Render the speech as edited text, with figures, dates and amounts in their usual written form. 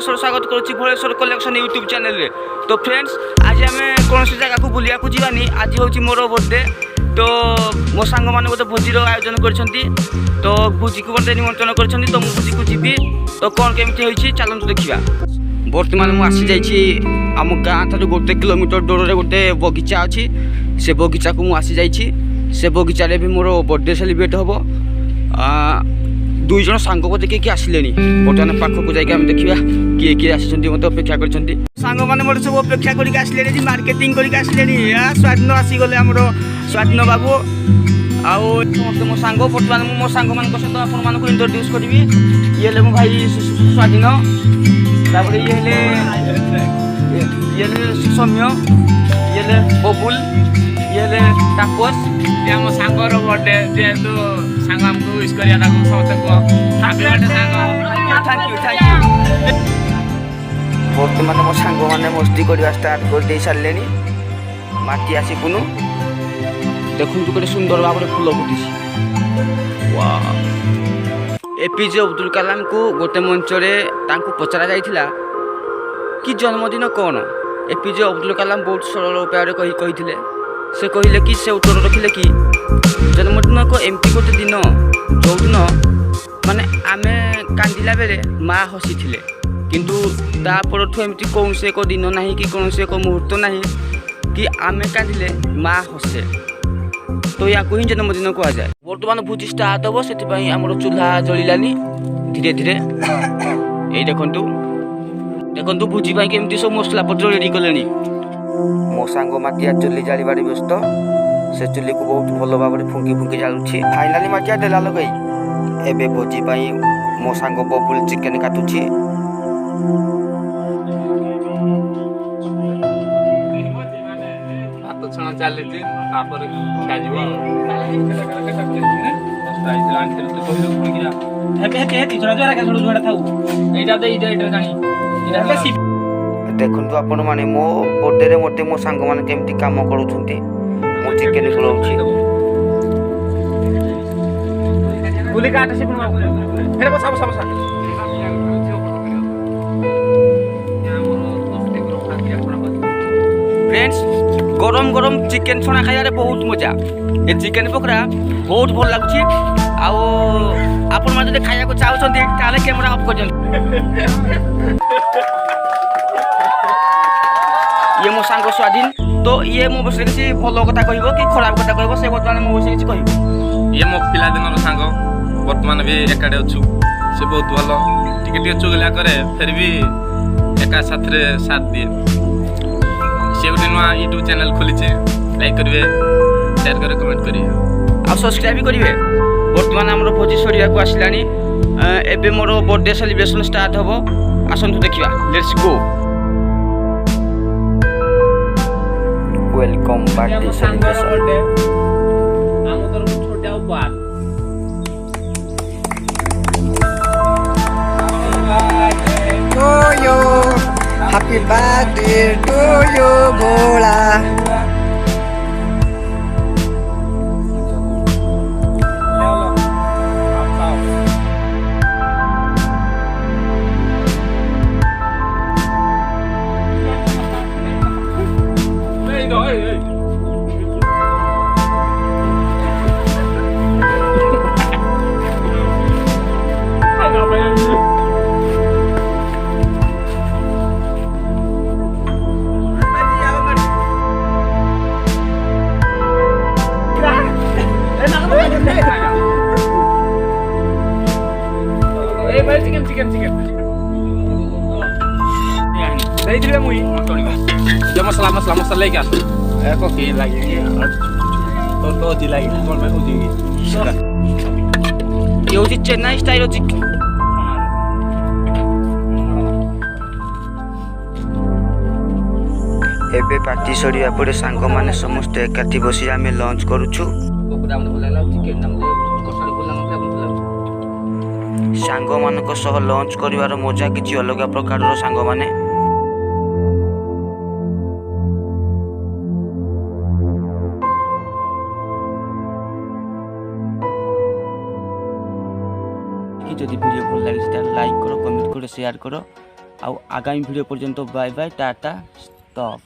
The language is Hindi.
भुवनेश्वर स्वागत करुच्ची भुवनेश्वर कलेक्शन यूट्यूब चैनल रे। तो फ्रेंड्स आज आम कौन जगह को बुलिया को जीवानी। आज हूँ मोर बर्थडे। तो मो सांग मैंने गोटे भोजीर आयोजन कर भोजी को गोटे निमंत्रण कर तो मुझे भोजी को जीवी। तो कौन केमी होती चलतु देखा। बर्तमान मुझे आसी आम गाँ ठार 1 किलोमीटर दूर में गोटे बगीचा अच्छी। से बगीचा को मुझे से बगीचा भी मोर बर्थडे सेलिब्रेट हम। 2 जन सांग को देखिए आसिले बर्तमान पाखक जाकि देखा किए किए आसी मत अपेक्षा कर सांग मैंने मोटे सब अपेक्षा करके आसिले मार्केटिंग करके आसिले। स्वाधीन आसीगले आमर स्वाधीन बाबू आउ समस्त मो सांग। बर्तमान मो सांग मान सहित आपको इंट्रोड्यूस करी। ये मो भाई स्वाधीन तापर ये सौम्य ये बबुल ये तापस ये मो सांगर बर्थडे जेहेतु सांग आमको विश करिया समस्त को हैप्पी बर्थडे सांग। Thank you. बर्तमान मो सांग मैंने मस्ती करवा स्टार्ट कर दे सारे। माटी आसी पुनु देखु गोटे सुंदर भाव में फूल फुटी। एपीजे अब्दुल कलाम को गोटे मंच पचरा जाइथिला कि जन्मदिन कौन। एपीजे अब्दुल कलाम बहुत सरल उपाय कही से कहले कि से उत्तर रखिले कि जन्मदिन को एमती गोटे दिन जो दिन माने आमे कांदिला बेले माँ हसी थिले किंतु तापरठू एमती कौन से एक दिन नहीं कि कौन से एक मुहूर्त नहीं कि आमे कांदिले माँ हसे। तो या को ही जन्मदिन कह जाए। बर्तमान भोजी स्टार्ट हम से आमर चूल्हा जलिलानी धीरे धीरे। ये देखु भोजी केमती सब मसला पत्र रेडी कले। मो सांग माटिया चुली जाड़े व्यस्त से चुली को बहुत भल भाव में फुंकी फुंकी जालुची। फाइनाली माटिया डेला लगे एबे भोजी मो सांग बबुल चिकेन काटुची। देखु आपण मैंने मो बर्थडे मत मो सांग मैंने केमती काम करूँ मो चिकेन बुलाऊँगी। फ्रेंड्स गरम गरम चिकेन छणा खाइबारे बहुत मजा। ये चिकेन पकड़ा बहुत भल लगुच। आपण खाया को चाहते कैमेरा अफ कर। ये मो सांग स्वाधीन। तो ये मो बस किसी भल कथा कह कि खराब कथा कह से बर्तमान मो बस किसी कह। ये मो पिलादिन सांग बर्तमान भी एकाडे अच्छु। से बहुत भल टिके चुगला करे फिर भी एका साथ साथ दिए। से गोटे नुआ यूट्यूब चैनल खोली लाइक करेंगे शेयर करेंगे कमेंट करेंगे आ सब्सक्राइब करेंगे। बर्तमान आम भोजी सरिया को आसलानी। एबे मोर बर्थडे सेलिब्रेशन स्टार्ट हम। आसतु देखा let's go. Welcome party celebration. Happy birthday to you, Bola. मसला लेके आस लगे तो ये चेन्नई स्टाइल चिकेन। एबे पार्टी सरिया पर सांग माने समस्त एकाठी बसी आमे लंच करूछु। सांग मानक सह लंच करिवार मजा किछि अलग प्रकार। सांग माने जदि वीडियो भल लगे लाइक करो, कमेंट करो, शेयर करो ଆଉ ଆଗାମୀ ଭିଡ଼ିଓ ପର୍ଯ୍ୟନ୍ତ ବାଏ ବାଏ ଟାଟା ଷ୍ଟପ୍।